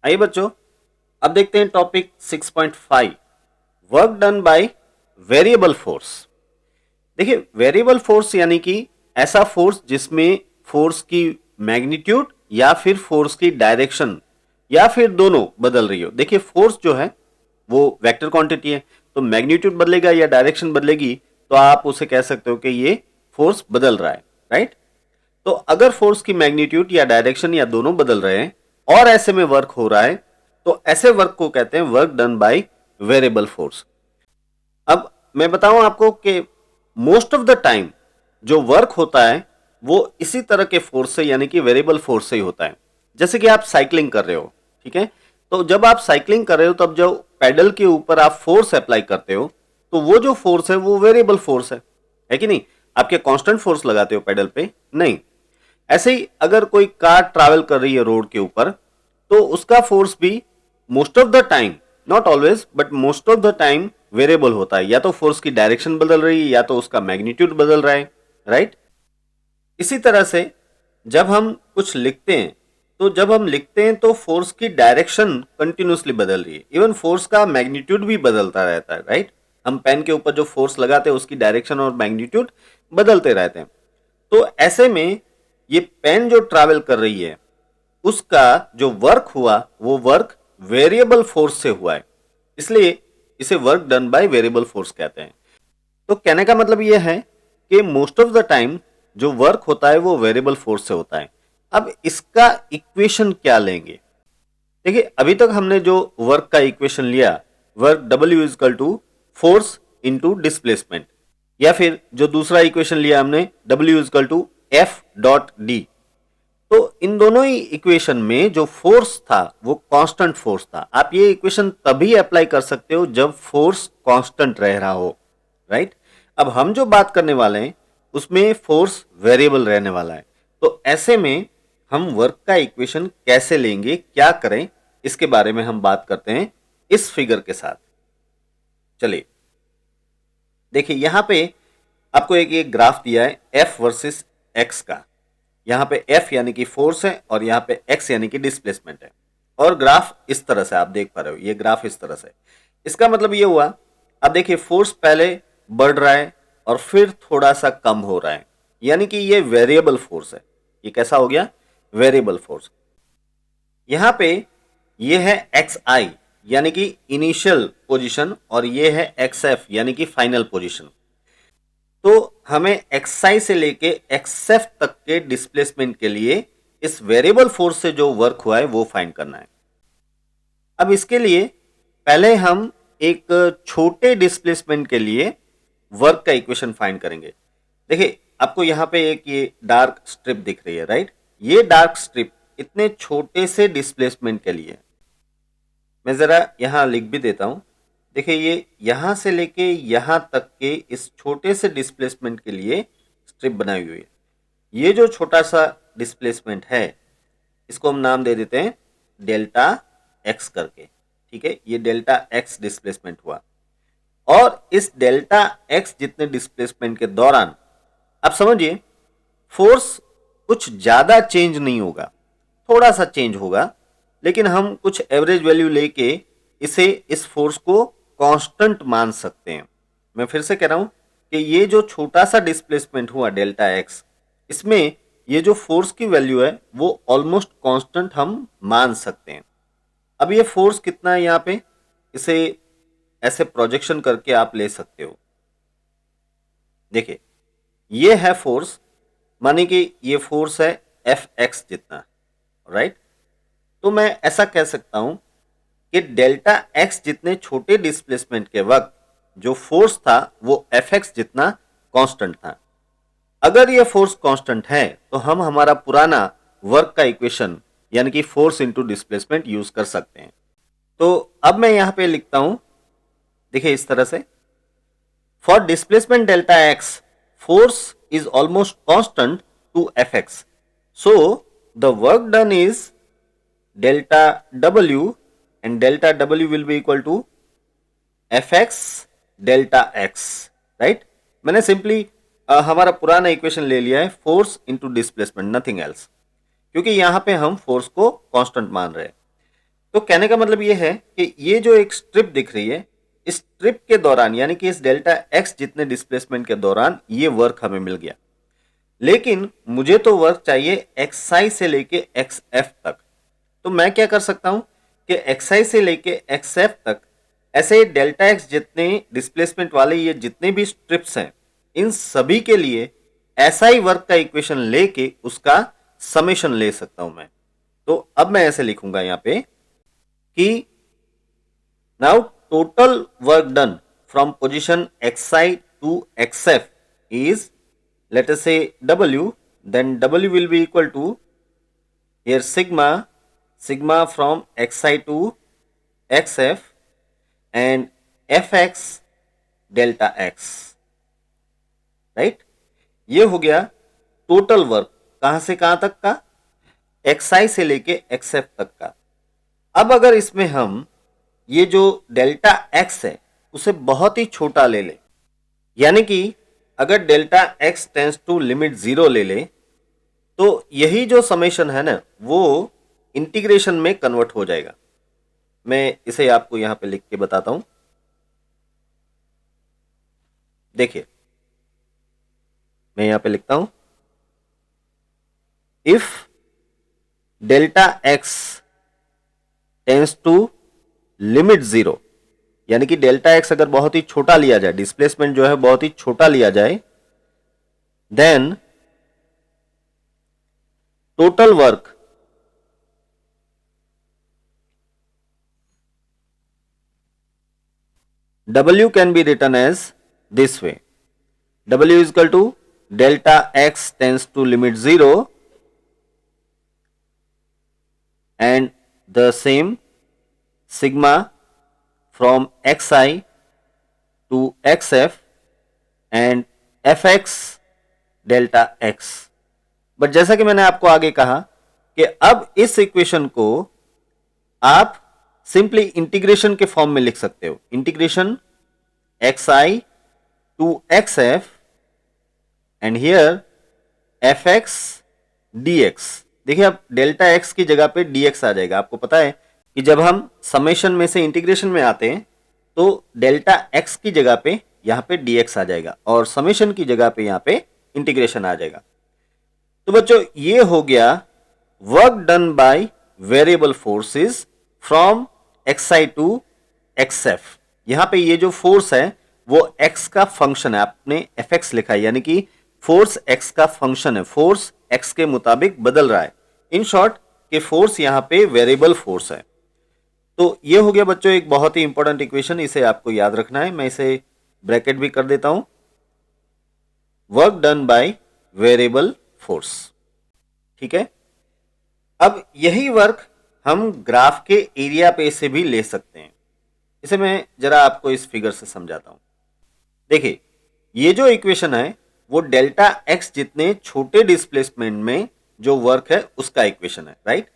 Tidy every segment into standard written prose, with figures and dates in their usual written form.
आइए बच्चों, अब देखते हैं topic 6.5 work done by variable force. देखिए, वेरिएबल फोर्स यानी कि ऐसा फोर्स जिसमें फोर्स की मैग्नीट्यूड या फिर फोर्स की डायरेक्शन या फिर दोनों बदल रही हो। देखिए, फोर्स जो है वो वेक्टर क्वांटिटी है, तो मैग्नीट्यूड बदलेगा या डायरेक्शन बदलेगी तो आप उसे कह सकते हो कि ये फोर्स बदल रहा है, राइट। तो अगर फोर्स की मैग्नीट्यूड या डायरेक्शन या दोनों बदल रहे हैं और ऐसे में वर्क हो रहा है तो ऐसे वर्क को कहते हैं work done by variable force. अब मैं बताऊं आपको कि मोस्ट ऑफ द टाइम जो वर्क होता है वो इसी तरह के फोर्स से यानी कि वेरिएबल फोर्स से ही होता है। जैसे कि आप साइकिलिंग कर रहे हो, ठीक है, तो जब आप साइकिलिंग कर रहे हो तब जो पेडल के ऊपर आप फोर्स अप्लाई करते हो तो वो जो फोर्स है वो वेरिएबल फोर्स है कि नहीं। आपके कांस्टेंट फोर्स लगाते हो पेडल पे नहीं। ऐसे ही अगर कोई कार ट्रैवल कर रही है रोड के ऊपर तो उसका फोर्स भी most of the time, not always but most of the time variable होता है। या तो फोर्स की डायरेक्शन बदल रही है या तो उसका मैग्नीट्यूड बदल रहा है, राइट। इसी तरह से जब हम कुछ लिखते हैं तो जब हम लिखते हैं तो फोर्स की डायरेक्शन कंटिन्यूसली बदल रही है, इवन फोर्स का मैग्नीट्यूड भी बदलता रहता है, राइट। हम पेन के ऊपर जो फोर्स लगाते हैं उसकी डायरेक्शन और मैग्नीट्यूड बदलते रहते हैं। तो ऐसे में ये पेन जो ट्रैवल कर रही है उसका जो वर्क हुआ वो वर्क वेरिएबल फोर्स से हुआ है, इसलिए इसे work done by variable force कहते हैं। तो कहने का मतलब यह है कि मोस्ट ऑफ द टाइम जो वर्क होता है वो वेरिएबल फोर्स से होता है। अब इसका इक्वेशन क्या लेंगे? देखिए, अभी तक हमने जो वर्क का इक्वेशन लिया, work W is equal to force into displacement, या फिर जो दूसरा इक्वेशन लिया हमने W is equal to F dot D. तो इन दोनों ही इक्वेशन में जो फोर्स था वो कांस्टेंट फोर्स था। आप ये इक्वेशन तभी अप्लाई कर सकते हो जब फोर्स कांस्टेंट रह रहा हो, राइट। अब हम जो बात करने वाले हैं उसमें फोर्स वेरिएबल रहने वाला है। तो ऐसे में हम वर्क का इक्वेशन कैसे लेंगे, क्या करें, इसके बारे में हम बात करते हैं इस फिगर के साथ। चलिए देखिए, यहां पे आपको एक ग्राफ दिया है F वर्सेस X का। यहां पे F यानी कि फोर्स है और यहां पे X यानी कि डिस्प्लेसमेंट है। और ग्राफ इस तरह से आप देख पा रहे हो, ये ग्राफ इस तरह से। इसका मतलब ये हुआ, अब देखिए फोर्स पहले बढ़ रहा है और फिर थोड़ा सा कम हो रहा है, यानी कि ये वेरिएबल फोर्स है। ये कैसा हो गया? Variable force. यहां पे ये है XI यानी कि इनिशियल पोजीशन और ये है XF यानी कि फाइनल पोजीशन। तो हमें XI से लेके XF तक के डिस्प्लेसमेंट के लिए इस वेरिएबल फोर्स से जो वर्क हुआ है वो फाइंड करना है। अब इसके लिए पहले हम एक छोटे डिस्प्लेसमेंट के लिए वर्क का इक्वेशन फाइंड करेंगे। देखिए, आपको यहां पे एक ये डार्क स्ट्रिप दिख रही है, राइट। ये डार्क स्ट्रिप इतने छोटे से डिस्प्लेसमेंट के लिए, मैं जरा यहां लिख भी देता हूं। देखिए, ये यहां से लेके यहां तक के इस छोटे से डिस्प्लेसमेंट के लिए स्ट्रिप बनाई हुई है। ये जो छोटा सा डिस्प्लेसमेंट है इसको हम नाम दे देते हैं डेल्टा एक्स करके, ठीक है। ये डेल्टा एक्स डिस्प्लेसमेंट हुआ और इस डेल्टा एक्स जितने डिस्प्लेसमेंट के दौरान आप समझिए फोर्स कुछ ज्यादा चेंज नहीं होगा, थोड़ा सा चेंज होगा, लेकिन हम कुछ एवरेज वैल्यू लेके इसे इस फोर्स को कांस्टेंट मान सकते हैं। मैं फिर से कह रहा हूं कि ये जो छोटा सा डिस्प्लेसमेंट हुआ डेल्टा एक्स, इसमें ये जो फोर्स की वैल्यू है वो ऑलमोस्ट कांस्टेंट हम मान सकते हैं। अब ये फोर्स कितना है यहाँ पे, इसे ऐसे प्रोजेक्शन करके आप ले सकते हो। देखिए, ये है फोर्स, माने कि ये फोर्स है एफ एक्स जितना, राइट। तो मैं ऐसा कह सकता हूं कि डेल्टा एक्स जितने छोटे डिस्प्लेसमेंट के वक्त जो फोर्स था वो एफ एक्स जितना कांस्टेंट था। अगर ये फोर्स कांस्टेंट है तो हम हमारा पुराना वर्क का इक्वेशन यानी कि फोर्स इंटू डिस्प्लेसमेंट यूज कर सकते हैं। तो अब मैं यहां पे लिखता हूं, देखिए इस तरह से, for displacement delta X force is almost constant to F X, so the work done is delta W and delta W will be equal to fx delta x, right. मैंने सिंपली हमारा पुराना इक्वेशन ले लिया है force into displacement, nothing else, क्योंकि यहां पे हम फोर्स को कांस्टेंट मान रहे हैं। तो कहने का मतलब ये है कि ये जो एक स्ट्रिप दिख रही है, इस स्ट्रिप के दौरान यानी कि इस डेल्टा एक्स जितने डिस्प्लेसमेंट के दौरान ये वर्क हमें मिल गया, लेकिन मुझे तो वर्क चाहिए एक्सआई से लेके एक्सएफ तक। तो मैं क्या कर सकता हूं कि एक्सआई से लेके एक्सएफ तक ऐसे डेल्टा एक्स जितने डिस्प्लेसमेंट वाले ये जितने भी स्ट्रिप्स हैं, इन सभी के लिए एसआई वर्क का इक्वेशन लेके उसका समेशन ले सकता हूं मैं। तो अब मैं ऐसे लिखूंगा यहां पे कि now total work done from position xi to xf is, let us say, w, then w will be equal to here sigma from xi to xf and fx delta x, right. ये हो गया total work कहां से कहां तक का, xi से लेके xf तक का। अब अगर इसमें हम ये जो डेल्टा x है उसे बहुत ही छोटा ले ले, यानी कि अगर delta x tends to limit 0 ले ले, तो यही जो समेशन है ना वो इंटीग्रेशन में कन्वर्ट हो जाएगा। मैं इसे आपको यहां पे लिख के बताता हूं। देखिए मैं यहां पे लिखता हूं, if delta x tends to limit 0, यानी कि डेल्टा एक्स अगर बहुत ही छोटा लिया जाए, डिस्प्लेसमेंट जो है बहुत ही छोटा लिया जाए, then total work W can be written as this way, W is equal to delta x tends to limit 0 and the same sigma from xi to xf and fx delta x। But जैसा कि मैंने आपको आगे कहा कि अब इस equation को आप सिंपली इंटीग्रेशन के फॉर्म में लिख सकते हो, integration xi to xf and here fx dx। देखिए अब डेल्टा x की जगह पे dx आ जाएगा। आपको पता है कि जब हम समेशन में से इंटीग्रेशन में आते हैं तो डेल्टा x की जगह पे यहां पे dx आ जाएगा और समेशन की जगह पे यहां पे इंटीग्रेशन आ जाएगा। तो बच्चों ये हो गया work done by variable forces from xi to xf। यहां पे ये जो फोर्स है वो x का फंक्शन है, आपने fx लिखा है, यानी कि फोर्स x का फंक्शन है, फोर्स x के मुताबिक बदल रहा है। इन शॉर्ट कि फोर्स यहां पे वेरिएबल फोर्स है। तो ये हो गया बच्चों एक बहुत ही इंपॉर्टेंट इक्वेशन, इसे आपको याद रखना है। मैं इसे ब्रैकेट भी कर देता हूं, work done by variable force. ठीक है, अब यही वर्क हम ग्राफ के एरिया पे से भी ले सकते हैं। इसे मैं जरा आपको इस फिगर से समझाता हूं। देखिए ये जो इक्वेशन है वो डेल्टा एक्स जितने छोटे डिस्प्लेसमेंट में जो वर्क है उसका इक्वेशन है, राइट।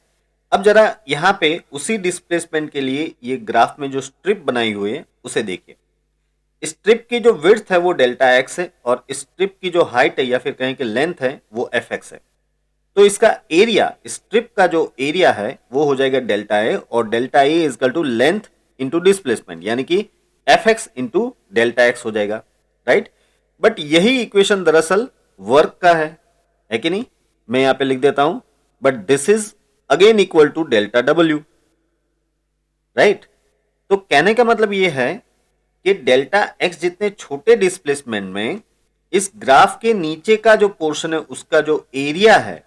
अब जरा यहां पे उसी डिस्प्लेसमेंट के लिए ये ग्राफ में जो स्ट्रिप बनाई हुई है उसे देखिए। स्ट्रिप की जो विड्थ है वो डेल्टा एक्स है और स्ट्रिप की जो हाइट है या फिर कहें कि लेंथ है वो एफ एक्स है। तो इसका एरिया, स्ट्रिप का जो एरिया है वो हो जाएगा डेल्टा ए, और delta A is equal to length into displacement, यानी कि F X into delta X हो जाएगा, राइट। बट यही इक्वेशन दरअसल वर्क का है कि नहीं। मैं यहां पे लिख देता हूं, but this is again equal to delta W, right. तो कहने का मतलब यह है कि डेल्टा एक्स जितने छोटे डिस्प्लेसमेंट में इस ग्राफ के नीचे का जो पोर्शन है उसका जो एरिया है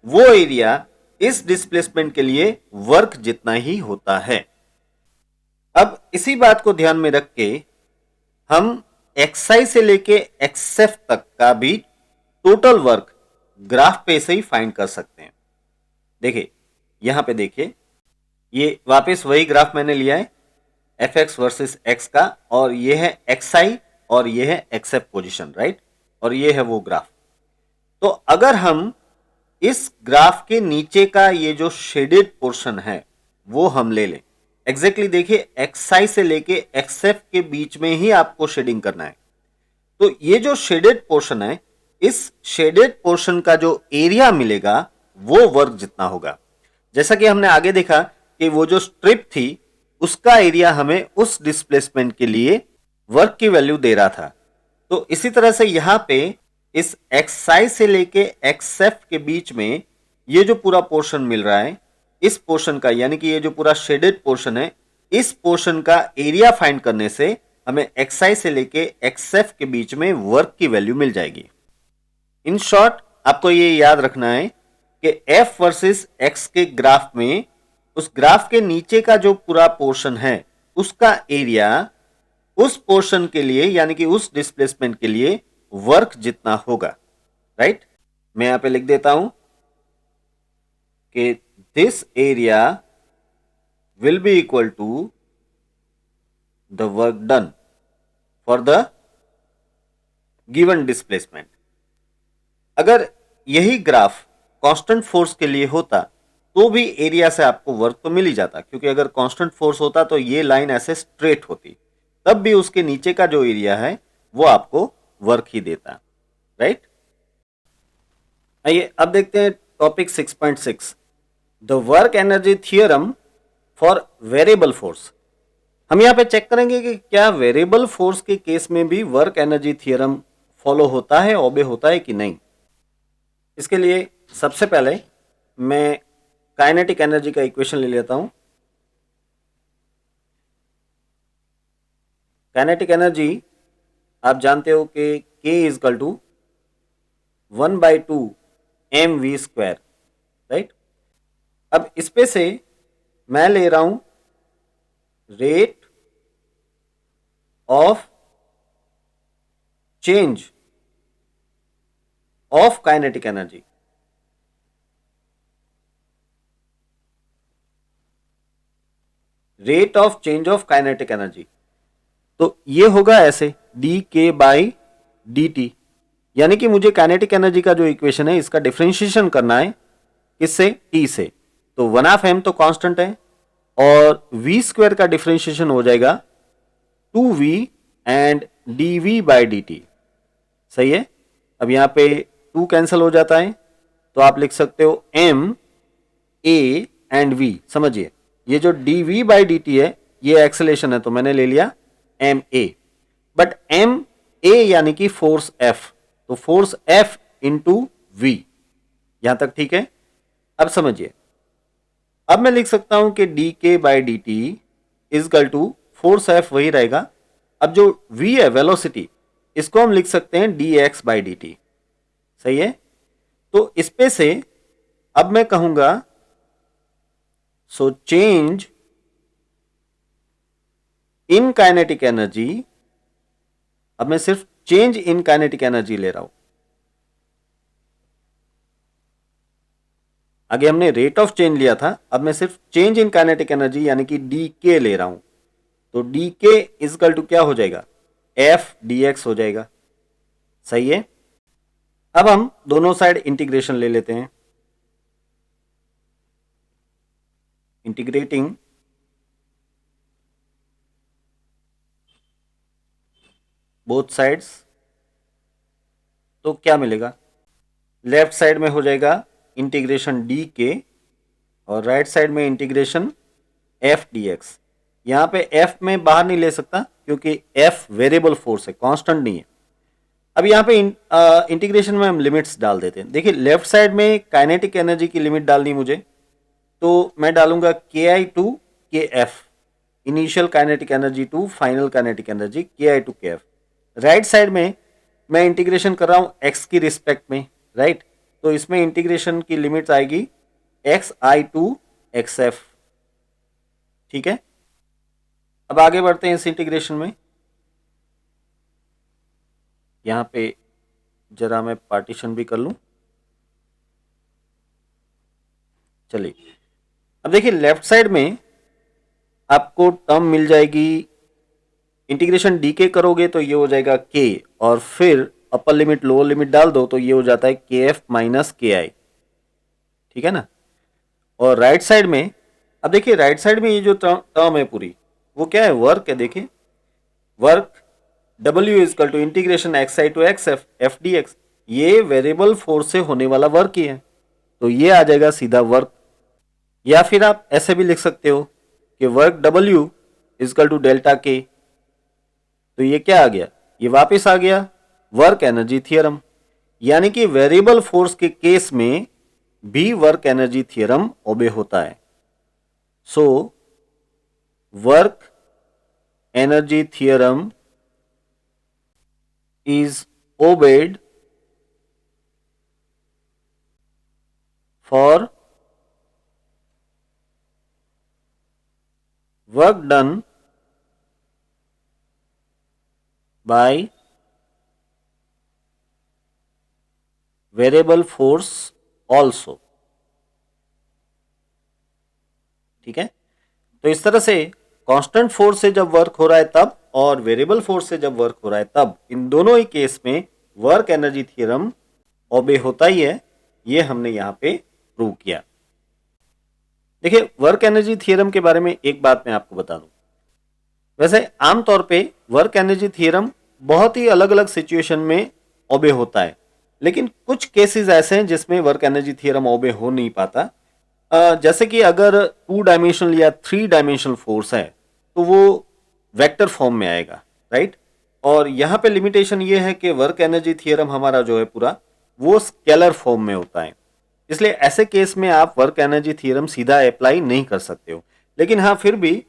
वो एरिया इस डिस्प्लेसमेंट के लिए वर्क जितना ही होता है। अब इसी बात को ध्यान में रख के हम xi से लेके xf तक का भी टोटल वर्क ग्राफ पे से ही फाइंड कर सकते हैं। देखिए यहां पे देखिए, ये वापस वही ग्राफ मैंने लिया है fx वर्सेस x का, और ये है xi और ये है xf पोजीशन, राइट, और ये है वो ग्राफ। तो अगर हम इस ग्राफ के नीचे का ये जो शेडेड पोर्शन है वो हम ले लें, एग्जैक्टली देखिए xi से लेके xf के बीच में ही आपको शेडिंग करना है। तो ये जो शेडेड पोर्शन है, इस शेडेड पोर्शन का जो एरिया मिलेगा वो वर्क जितना होगा। जैसा कि हमने आगे देखा कि वो जो स्ट्रिप थी उसका एरिया हमें उस डिस्प्लेसमेंट के लिए वर्क की वैल्यू दे रहा था। तो इसी तरह से यहां पे इस xi से लेके xf के बीच में ये जो पूरा पोर्शन मिल रहा है, इस पोर्शन का यानी कि ये जो पूरा शेडेड पोर्शन है, इस पोर्शन का एरिया फाइंड करने से हमें xi से लेके xf के बीच में वर्क की वैल्यू मिल जाएगी। इन शॉर्ट आपको ये याद रखना है कि f वर्सेस x के ग्राफ में उस ग्राफ के नीचे का जो पूरा पोर्शन है उसका एरिया उस पोर्शन के लिए यानी कि उस डिस्प्लेसमेंट के लिए वर्क जितना होगा, राइट। मैं यहां पे लिख देता हूं कि this area will be equal to the work done for the given displacement. अगर यही ग्राफ कांस्टेंट फोर्स के लिए होता तो भी एरिया से आपको वर्क तो मिल ही जाता, क्योंकि अगर कांस्टेंट फोर्स होता तो ये लाइन ऐसे स्ट्रेट होती, तब भी उसके नीचे का जो एरिया है वो आपको वर्क ही देता, राइट। आइए अब देखते हैं topic 6.6 the work energy theorem for variable force. हम यहां पे चेक करेंगे कि क्या वेरिएबल फोर्स के केस में भी वर्क एनर्जी थियरम फॉलो होता है, ओबे होता है कि नहीं। इसके लिए सबसे पहले मैं काइनेटिक एनर्जी का इक्वेशन ले लेता हूं। काइनेटिक एनर्जी आप जानते हो कि K is equal to 1/2 mv², right. अब इस पे से मैं ले रहा हूं rate of change of kinetic energy. Rate of change of kinetic energy तो ये होगा ऐसे dk/dt, यानी कि मुझे काइनेटिक एनर्जी का जो इक्वेशन है इसका डिफरेंशिएशन करना है किससे, t से। तो 1/2m तो कांस्टेंट है और v² का डिफरेंशिएशन हो जाएगा 2v एंड dv/dt, सही है। अब यहां पे 2 कैंसिल हो जाता है तो आप लिख सकते हो m a एंड v। समझिए ये जो dv/dt है ये एक्सेलेरेशन है तो मैंने ले लिया M A, but M A यानी कि फोर्स एफ, तो फोर्स एफ इंटू वी। यहां तक ठीक है। अब समझिए, अब मैं लिख सकता हूं कि dk/dt is equal to force F वही रहेगा। अब जो v है वेलोसिटी, इसको हम लिख सकते हैं dx/dt, सही है। तो इस पे से अब मैं कहूंगा so change in kinetic energy, अब मैं सिर्फ चेंज इन काइनेटिक एनर्जी ले रहा हूं। आगे हमने रेट ऑफ चेंज लिया था, अब मैं सिर्फ चेंज इन काइनेटिक एनर्जी यानी कि डी ले रहा हूं। तो डी के इजकल टू क्या हो जाएगा, एफ डी एक्स हो जाएगा, सही है। अब हम दोनों साइड इंटीग्रेशन ले लेते हैं। इंटीग्रेटिंग बोथ साइड्स, तो क्या मिलेगा, लेफ्ट साइड में हो जाएगा इंटीग्रेशन डी के और राइट साइड में इंटीग्रेशन एफ डी एक्स। यहां पे एफ में बाहर नहीं ले सकता क्योंकि एफ वेरिएबल फोर्स है, कांस्टेंट नहीं है। अब यहाँ पे इंटीग्रेशन में हम लिमिट्स डाल देते हैं। देखिए लेफ्ट साइड में काइनेटिक एनर्जी की लिमिट डालनी मुझे, तो मैं डालूंगा K I to K F, initial kinetic energy to final kinetic energy K I to K F. Right side में मैं इंटीग्रेशन कर रहा हूं एक्स की रिस्पेक्ट में, राइट। तो इसमें इंटीग्रेशन की लिमिट आएगी X I to X F, ठीक है। अब आगे बढ़ते हैं इस इंटीग्रेशन में। यहां पे जरा मैं पार्टीशन भी कर लूं, चलिए। अब देखिए लेफ्ट साइड में आपको टर्म मिल जाएगी, इंटीग्रेशन डी के करोगे तो ये हो जाएगा के, और फिर अपर लिमिट लोअर लिमिट डाल दो तो ये हो जाता है के एफ माइनस के आई, ठीक है ना। और राइट साइड में, अब देखिए राइट साइड में ये जो टर्म है पूरी, वो क्या है, वर्क है। देखिए work W is equal to integration X I to X F F D X, ये वेरिएबल फोर्स से होने वाला वर्क ही है, तो ये आ जाएगा सीधा वर्क। या फिर आप ऐसे भी लिख सकते हो कि work W is equal to delta K. तो ये क्या आ गया, ये वापस आ गया वर्क एनर्जी थ्योरम। यानी कि वेरिएबल फोर्स के केस में भी वर्क एनर्जी थ्योरम ओबे होता है। So work energy theorem is obeyed for work done by variable force also। ठीक है, तो इस तरह से कांस्टेंट फोर्स से जब वर्क हो रहा है तब और वेरिएबल फोर्स से जब वर्क हो रहा है तब, इन दोनों ही केस में वर्क एनर्जी थ्योरम ओबे होता ही है। ये हमने यहां पे प्रूव किया। देखिए, वर्क एनर्जी थ्योरम के बारे में एक बात मैं आपको बता दूं। वैसे आमतौर पे वर्क एनर्जी थ्योरम बहुत ही अलग अलग सिचुएशन में ओबे होता है, लेकिन कुछ केसेस ऐसे हैं जिसमें वर्क एनर्जी थ्योरम ओबे हो नहीं पाता। जैसे कि अगर 2 डायमेंशनल या 3 डायमेंशनल फोर्स है तो वो वेक्टर फॉर्म में आएगा, राइट। और यहाँ पे लिमिटेशन ये है कि वर्क एनर्जी थ्योरम हमारा जो है पूरा वो स्केलर फॉर्म में होता है, इसलिए ऐसे केस में आप वर्क एनर्जी थ्योरम सीधा अप्लाई नहीं कर सकते हो। लेकिन हाँ, फिर भी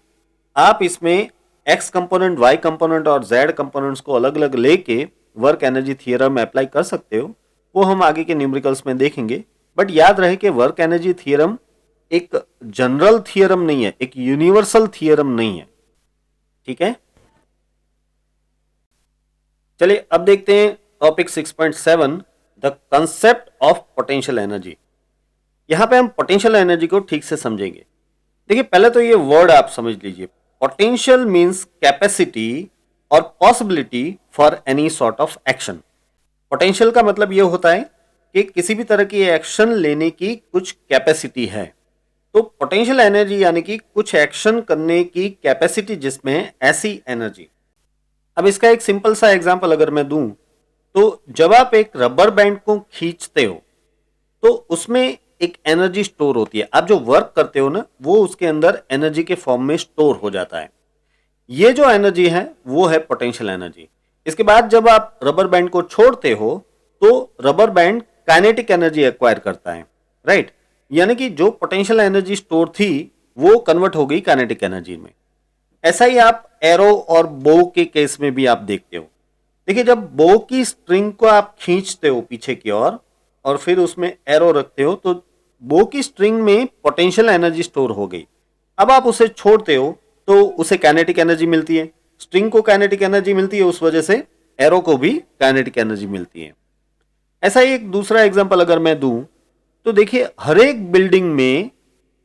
आप इसमें एक्स कंपोनेंट, वाई कंपोनेंट और जेड कंपोनेंट्स को अलग अलग लेके वर्क एनर्जी थ्योरम अप्लाई कर सकते हो। वो हम आगे के न्यूमेरिकल्स में देखेंगे। बट याद रहे कि वर्क एनर्जी थ्योरम एक जनरल थ्योरम नहीं है, एक यूनिवर्सल थ्योरम नहीं है। ठीक है, चलिए अब देखते हैं topic 6.7, the concept of potential energy. यहां पे हम पोटेंशियल एनर्जी को ठीक से समझेंगे। देखिए, पहले तो ये वर्ड आप समझ लीजिए। पोटेंशियल मींस कैपेसिटी और possibility for any sort of action. Potential का मतलब ये होता है कि किसी भी तरह की एक्शन लेने की कुछ कैपेसिटी है। तो पोटेंशियल एनर्जी यानी कि कुछ एक्शन करने की कैपेसिटी जिसमें है, ऐसी एनर्जी। अब इसका एक सिंपल सा एग्जांपल अगर मैं दूं, तो जब आप एक रबर बैंड को खींचते हो तो उसमें एक एनर्जी स्टोर होती है। आप जो वर्क करते हो ना, वो उसके अंदर एनर्जी के फॉर्म में स्टोर हो जाता है। ये जो एनर्जी है वो है पोटेंशियल एनर्जी। इसके बाद जब आप रबर बैंड को छोड़ते हो तो rubber band kinetic energy acquire करता है, राइट। यानी कि जो पोटेंशियल एनर्जी स्टोर थी वो कन्वर्ट हो गई काइनेटिक एनर्जी में। ऐसा ही आप एरो और बो के केस में भी आप देखते हो। देखिए, जब बो की स्ट्रिंग को आप खींचते हो पीछे की ओर और फिर उसमें एरो रखते हो तो बो की स्ट्रिंग में पोटेंशियल एनर्जी स्टोर हो गई। अब आप उसे छोड़ते हो तो उसे काइनेटिक एनर्जी मिलती है। स्ट्रिंग को काइनेटिक एनर्जी मिलती है, उस वजह से एरो को भी काइनेटिक एनर्जी मिलती है। ऐसा ही एक दूसरा एग्जांपल अगर मैं दूं, तो देखिए, हर एक बिल्डिंग में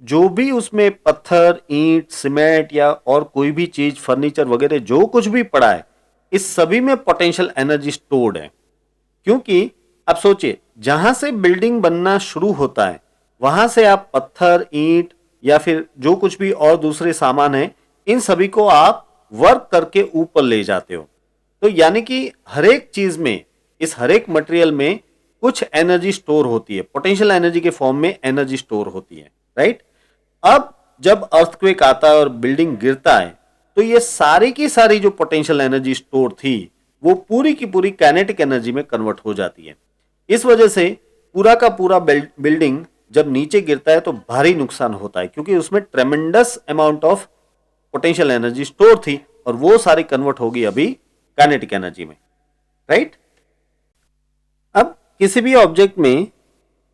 जो भी उसमें पत्थर, ईंट, सीमेंट या और कोई भी चीज, फर्नीचर वगैरह जो कुछ भी पड़ा है, इस सभी में पोटेंशियल एनर्जी स्टोर्ड है। क्योंकि आप सोचिए, जहां से बिल्डिंग बनना शुरू होता है वहां से आप पत्थर, ईंट या फिर जो कुछ भी और दूसरे सामान है, इन सभी को आप वर्क करके ऊपर ले जाते हो। तो यानी कि हर एक चीज में, इस हर एक मटेरियल में कुछ एनर्जी स्टोर होती है, पोटेंशियल एनर्जी के फॉर्म में एनर्जी स्टोर होती है, राइट। अब जब अर्थक्वेक आता है और बिल्डिंग गिरता है तो ये सारी की सारी जो पोटेंशियल एनर्जी स्टोर थी वो पूरी की पूरी काइनेटिक एनर्जी में कन्वर्ट हो जाती है। इस वजह से पूरा का पूरा बिल्डिंग जब नीचे गिरता है तो भारी नुकसान होता है, क्योंकि उसमें ट्रेमेंडस amount of potential energy store थी और वो सारी कन्वर्ट होगी अभी काइनेटिक एनर्जी में, राइट। अब किसी भी ऑब्जेक्ट में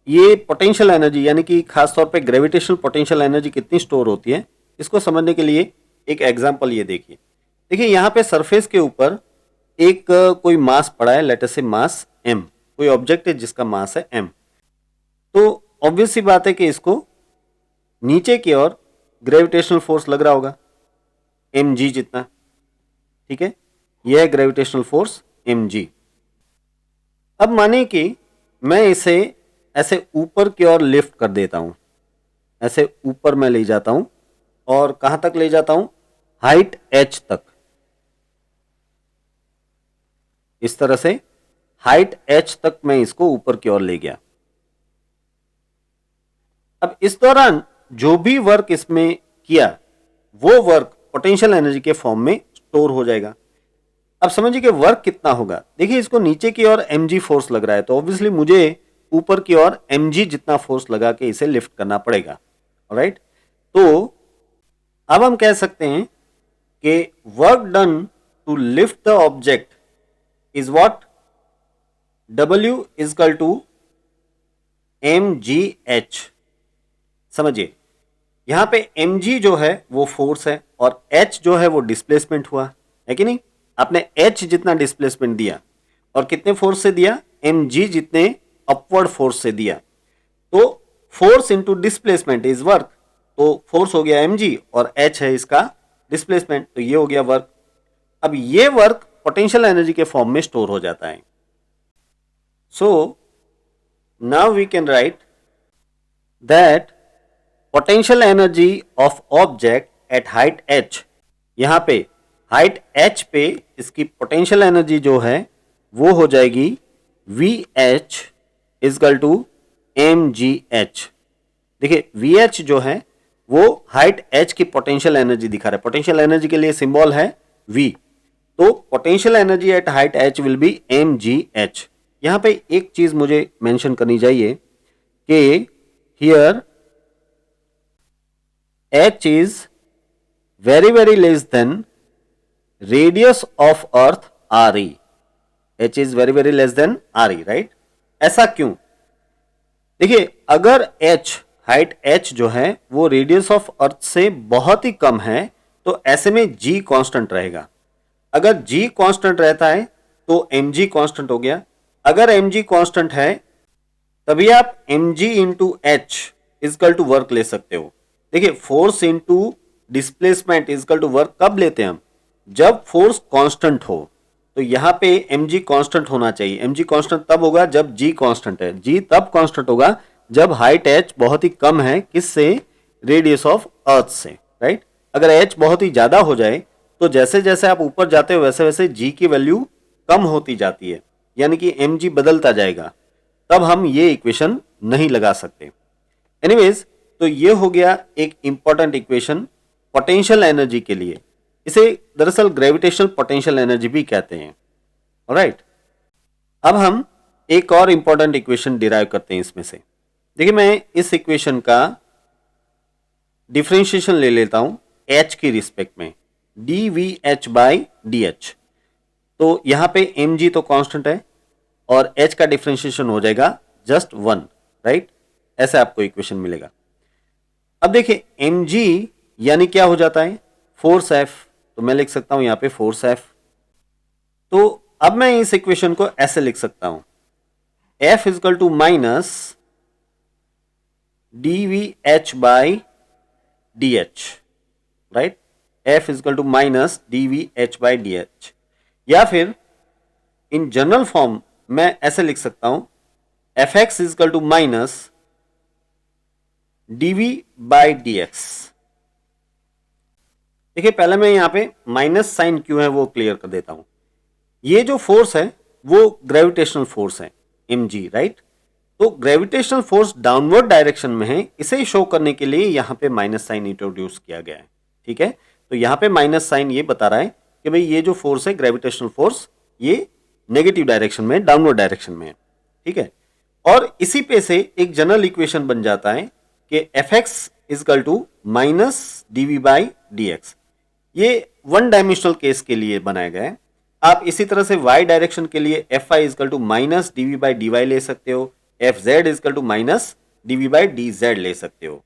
ये पोटेंशियल एनर्जी यानी कि खासतौर पे ग्रेविटेशनल पोटेंशियल एनर्जी कितनी स्टोर होती है, इसको समझने के लिए एक एग्जांपल ये देखिए। देखिए, यहाँ पे सरफेस के ऊपर एक कोई मास पड़ा है, लेट अस से मास m। कोई ऑब्जेक्ट है जिसका मास है m। तो ऑब्वियस सी बात है कि इसको नीचे की ओर ग्रेविटेशनल फोर्स लग रहा होगा mg जितना। ठीक है, यह है ग्रेविटेशनल फोर्स mg। अब माने कि मैं इसे ऐसे ऊपर की ओर लिफ्ट कर देता हूं, ऐसे ऊपर मैं ले जाता हूं और कहां तक ले जाता हूं, हाइट h तक। इस तरह से हाइट h तक मैं इसको ऊपर की ओर ले गया। अब इस दौरान जो भी वर्क इसमें किया वो वर्क पोटेंशियल एनर्जी के फॉर्म में स्टोर हो जाएगा। अब समझिए कि वर्क कितना होगा। देखिए इसको नीचे की ओर mg फोर्स लग रहा है, तो ऑब्वियसली मुझे ऊपर की ओर mg जितना फोर्स लगा के इसे लिफ्ट करना पड़ेगा। ऑलराइट, तो अब हम कह सकते हैं कि work done to lift the object is what, W is equal to mgh। समझिए यहां पे mg जो है वो फोर्स है और h जो है वो डिस्प्लेसमेंट हुआ है कि नहीं। आपने h जितना डिस्प्लेसमेंट दिया और कितने फोर्स से दिया, mg जितने अपवर्ड फोर्स से दिया, तो force into displacement is work. तो फोर्स हो गया mg और h है इसका डिस्प्लेसमेंट, तो ये हो गया वर्क। अब ये वर्क पोटेंशियल एनर्जी के फॉर्म में स्टोर हो जाता है। So now we can write that potential energy of object at height h, यहां पे हाइट h पे इसकी पोटेंशियल एनर्जी जो है वो हो जाएगी VH इजकल टू mgh। देखिए VH जो है वो हाइट h की पोटेंशियल एनर्जी दिखा रहा है, पोटेंशियल एनर्जी के लिए सिंबल है V, तो potential energy at height h will be mgh। यहां पे एक चीज मुझे मेंशन करनी चाहिए कि here h is very less than radius of earth re, h is very less than re, right? ऐसा क्यों? देखिए अगर h हाइट h जो है वो रेडियस ऑफ अर्थ से बहुत ही कम है तो ऐसे में g कांस्टेंट रहेगा। अगर g कांस्टेंट रहता है तो mg कांस्टेंट हो गया। अगर mg कांस्टेंट है तभी आप mg into h is equal to work ले सकते हो। देखिए force into displacement is equal to work कब लेते हैं हम, जब फोर्स कांस्टेंट हो। तो यहां पे mg कांस्टेंट होना चाहिए। mg कांस्टेंट तब होगा जब g कांस्टेंट है। g तब कांस्टेंट होगा जब हाइट h बहुत ही कम है, किससे, रेडियस ऑफ अर्थ से, राइट। अगर h बहुत ही ज्यादा हो जाए तो जैसे जैसे आप ऊपर जाते हो वैसे वैसे g की वैल्यू कम होती जाती है, यानी कि mg बदलता जाएगा, तब हम ये इक्वेशन नहीं लगा सकते। एनीवेज, तो ये हो गया एक इंपॉर्टेंट इक्वेशन पोटेंशियल एनर्जी के लिए। इसे दरअसल ग्रेविटेशनल पोटेंशियल एनर्जी भी कहते हैं। ऑलराइट, अब हम एक और इंपॉर्टेंट इक्वेशन डिराइव करते हैं इसमें से। देखिए मैं इस इक्वेशन का डिफरेंशिएशन ले लेता हूं h की रिस्पेक्ट में, dvh बाई dh। तो यहां पे mg तो कांस्टेंट है और h का डिफरेंशिएशन हो जाएगा जस्ट 1, राइट। ऐसे आपको इक्वेशन मिलेगा। अब देखिए mg यानी क्या हो जाता है, फोर्स F, तो मैं लिख सकता हूं यहां पे फोर्स F। तो अब मैं इस इक्वेशन को ऐसे लिख सकता हूं, F is equal to minus dvh by dh, right. F is equal to minus dvh by dh, या फिर इन जनरल फॉर्म मैं ऐसे लिख सकता हूं, Fx is equal to minus dv by dx। देखिए पहले मैं यहां पे माइनस साइन क्यों है वो क्लियर कर देता हूं। ये जो फोर्स है वो ग्रेविटेशनल फोर्स है mg, राइट। तो ग्रेविटेशनल फोर्स डाउनवर्ड डायरेक्शन में है, इसे शो करने के लिए यहां पे माइनस साइन इंट्रोड्यूस किया गया है, ठीक है। तो यहां पे माइनस साइन ये बता रहा है कि भाई ये जो फोर्स है ग्रेविटेशनल फोर्स, ये नेगेटिव डायरेक्शन में, डाउनवर्ड डायरेक्शन में है, ठीक है। और इसी पे से एक जनरल इक्वेशन बन जाता है कि Fx is equal to minus dv by dx। ये वन डायमेंशनल केस के लिए बनाया गया है। आप इसी तरह से y डायरेक्शन के लिए Fy is equal to minus dv by dy ले सकते हो, Fz is equal to minus dv by dz ले सकते हो।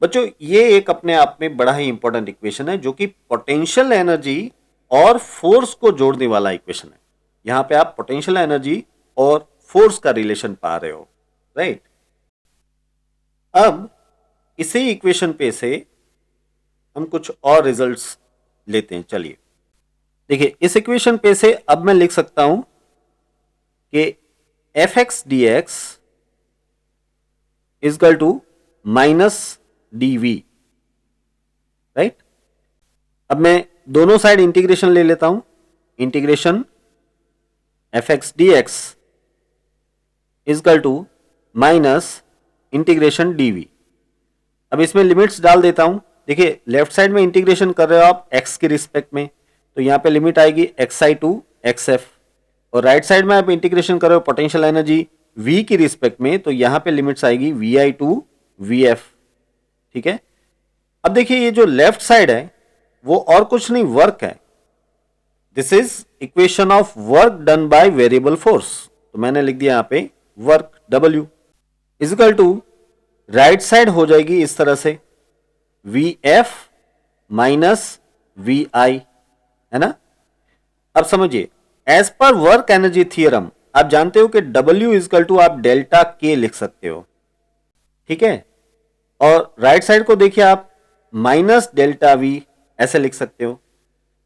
बच्चों ये एक अपने आप में बड़ा ही इंपॉर्टेंट इक्वेशन है जो कि पोटेंशियल एनर्जी और फोर्स को जोड़ने वाला इक्वेशन है। यहां पे आप पोटेंशियल एनर्जी और फोर्स का रिलेशन पा रहे हो, राइट। अब इसी इक्वेशन पे से हम कुछ और रिजल्ट्स लेते हैं। चलिए देखिए इस इक्वेशन पे से अब मैं लिख सकता हूं कि Fx dx is equal to minus dv, right. अब मैं दोनों साइड इंटीग्रेशन ले लेता हूं, integration Fx dx is equal to minus integration dv। अब इसमें लिमिट्स डाल देता हूं। देखिए लेफ्ट साइड में इंटीग्रेशन कर रहे हो आप x के रिस्पेक्ट में, तो यहाँ पे लिमिट आएगी xi टू xf, और राइट साइड में आप इंटीग्रेशन कर रहे हो पोटेंशियल एनर्जी v की रिस्पेक्ट में, तो यहाँ पे लिमिट्स आएगी vi टू vf। ठीक है, अब देखिए ये जो लेफ्ट साइड है वो और कुछ नहीं, वर्क है। This is equation of work done by variable force, तो मैंने लिख दिया यहाँ पे work W is equal to right side हो जाएगी इस तरह से Vf माइनस Vi, है ना। अब समझिए as per work energy theorem आप जानते हो कि W इजिकल टू आप डेल्टा K लिख सकते हो, ठीक है, और राइट साइड को देखिए आप माइनस डेल्टा V ऐसे लिख सकते हो।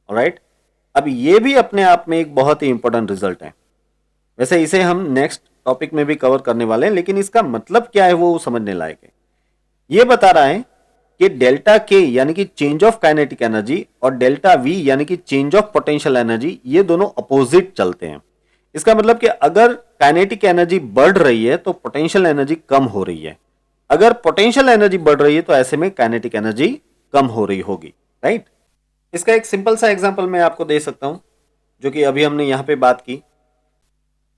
ऑलराइट, अब ये भी अपने आप में एक बहुत ही इंपॉर्टेंट रिजल्ट है। वैसे इसे हम नेक्स्ट टॉपिक में भी कवर करने वाले हैं, लेकिन इसका मतलब क्या है वो समझने लायक है। ये बता रहा है कि डेल्टा K यानी कि चेंज ऑफ काइनेटिक एनर्जी और डेल्टा V यानी कि चेंज ऑफ पोटेंशियल एनर्जी, ये दोनों अपोजिट चलते हैं। इसका मतलब कि अगर काइनेटिक एनर्जी बढ़ रही है तो पोटेंशियल एनर्जी कम हो रही है, अगर पोटेंशियल एनर्जी बढ़ रही है तो ऐसे में काइनेटिक एनर्जी कम हो रही होगी, राइट। इसका एक सिंपल सा एग्जांपल मैं आपको दे सकता हूं, जो कि अभी हमने यहां पे बात की।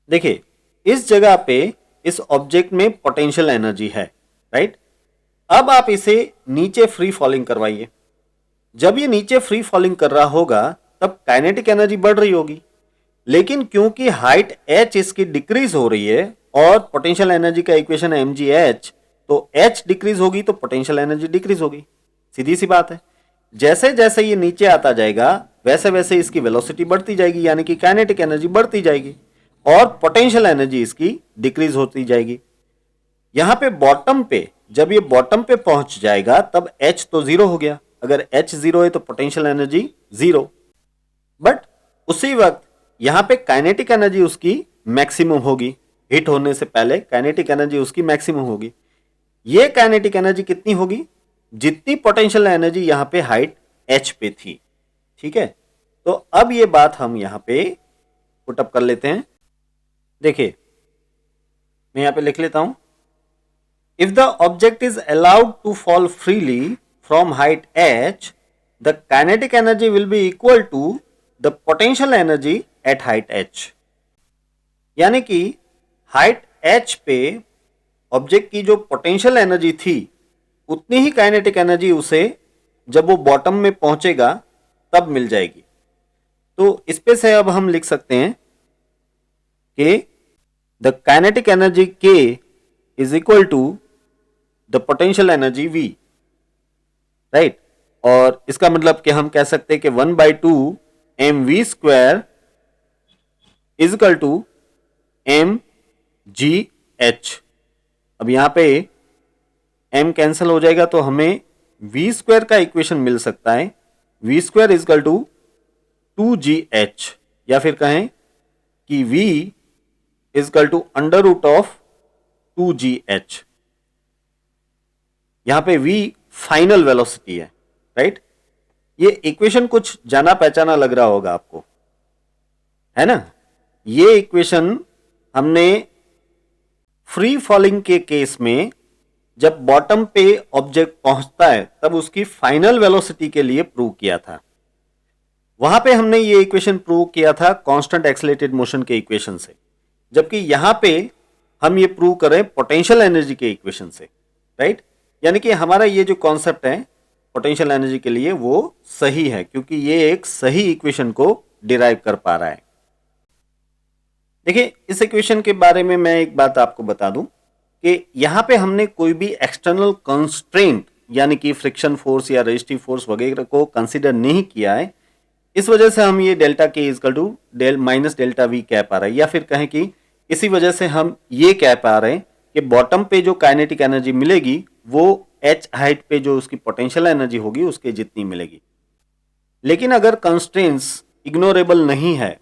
देखिए इस जगह पे इस ऑब्जेक्ट में पोटेंशियल एनर्जी है, राइट। अब आप इसे नीचे फ्री फॉलिंग करवाइए। जब ये नीचे फ्री फॉलिंग कर रहा होगा तब काइनेटिक एनर्जी बढ़ रही होगी, लेकिन क्योंकि हाइट h इसकी डिक्रीज हो रही है और पोटेंशियल एनर्जी का इक्वेशन है mgh, तो h डिक्रीज होगी तो पोटेंशियल एनर्जी डिक्रीज होगी, सीधी सी बात है। जैसे जैसे ये नीचे आता जाएगा वैसे वैसे इसकी वेलोसिटी बढ़ती जाएगी, यानी कि काइनेटिक एनर्जी बढ़ती जाएगी और पोटेंशियल एनर्जी इसकी डिक्रीज होती जाएगी। यहां पे बॉटम पे जब ये बॉटम पे पहुंच जाएगा तब h तो जीरो हो गया, अगर h जीरो है तो पोटेंशियल एनर्जी जीरो, बट उसी वक्त यहां पे काइनेटिक एनर्जी उसकी मैक्सिमम होगी, हिट होने से पहले काइनेटिक एनर्जी उसकी मैक्सिमम होगी। ये काइनेटिक एनर्जी कितनी होगी, जितनी पोटेंशियल एनर्जी यहां पे हाइट h पे थी, ठीक है। तो अब ये बात हम यहां पे पुटअप कर लेते हैं। देखिए मैं यहां पे लिख लेता हूं, if the object is allowed to fall freely from height h, the kinetic energy will be equal to the potential energy at height h। यानी कि हाइट h पे ऑब्जेक्ट की जो पोटेंशियल एनर्जी थी उतनी ही काइनेटिक एनर्जी उसे जब वो बॉटम में पहुंचेगा तब मिल जाएगी। तो इस पे से अब हम लिख सकते हैं कि the kinetic energy K is equal to the potential energy V, right. और इसका मतलब कि हम कह सकते हैं कि 1/2 mv square is equal to mgh। अब यहां पे m कैंसिल हो जाएगा तो हमें v स्क्वायर का इक्वेशन मिल सकता है, v square is equal to 2gh, या फिर कहें कि v is equal to under root of 2gh। यहां पे v फाइनल वेलोसिटी है, राइट। ये इक्वेशन कुछ जाना पहचाना लग रहा होगा आपको, है ना। ये इक्वेशन हमने फ्री फॉलिंग के केस में जब बॉटम पे ऑब्जेक्ट पहुंचता है तब उसकी फाइनल वेलोसिटी के लिए प्रूव किया था। वहां पे हमने ये इक्वेशन प्रूव किया था कांस्टेंट एक्सेलरेटेड मोशन के इक्वेशन से, जबकि यहां पे हम ये प्रूव करें पोटेंशियल एनर्जी के इक्वेशन से, राइट। यानी कि हमारा ये जो कॉन्सेप्ट है पोटेंशियल एनर्जी के लिए वो सही है, क्योंकि ये एक सही इक्वेशन को डिराइव कर पा रहा है। देखिए इस इक्वेशन के बारे में मैं एक बात आपको बता दूं कि यहां पे हमने कोई भी एक्सटर्नल कंस्ट्रेंट यानी कि फ्रिक्शन फोर्स या रेजिस्टिव फोर्स वगैरह को कंसीडर नहीं किया है। इस वजह से हम ये delta K equal to minus delta V कह पा रहे हैं, या फिर कहें कि इसी वजह से हम ये कह पा रहे हैं कि बॉटम पे जो काइनेटिक एनर्जी मिलेगी वो h हाइट पे जो उसकी पोटेंशियल एनर्जी होगी उसके जितनी मिलेगी। लेकिन अगर कंस्ट्रेंट्स इग्नोरेबल नहीं है,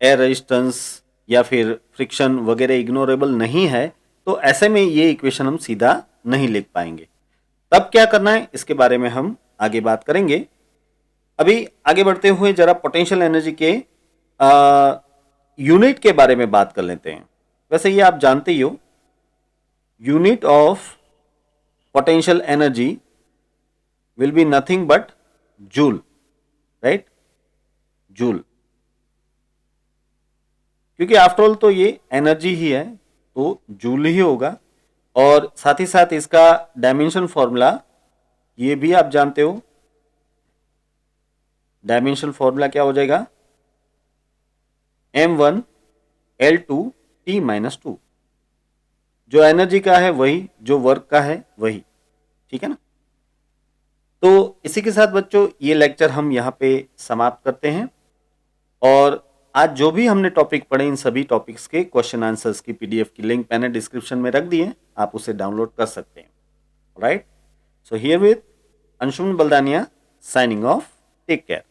एयर रेजिस्टेंस या फिर फ्रिक्शन वगैरह इग्नोरेबल नहीं है, तो ऐसे में ये इक्वेशन हम सीधा नहीं लिख पाएंगे। तब क्या करना है इसके बारे में हम आगे बात करेंगे। अभी आगे बढ़ते हुए जरा पोटेंशियल एनर्जी के यूनिट के बारे में बात कर लेते हैं। वैसे ये आप जानते ही हो, unit of potential energy will be nothing but joule, right? Joule, क्योंकि आफ्टर ऑल तो ये एनर्जी ही है तो जूल ही होगा। और साथ ही साथ इसका डायमेंशन फॉर्मूला ये भी आप जानते हो, डायमेंशन फॉर्मूला क्या हो जाएगा, m1l2t-2। जो एनर्जी का है वही, जो वर्क का है वही, ठीक है ना। तो इसी के साथ बच्चों ये लेक्चर हम यहाँ पे समाप्त करते हैं। और आज जो भी हमने टॉपिक पढ़े इन सभी टॉपिक्स के क्वेश्चन आंसर्स की पीडीएफ की लिंक मैंने डिस्क्रिप्शन में रख दी है, आप उसे डाउनलोड कर सकते हैं। Right, so here with Anshuman Baldania signing off, take care.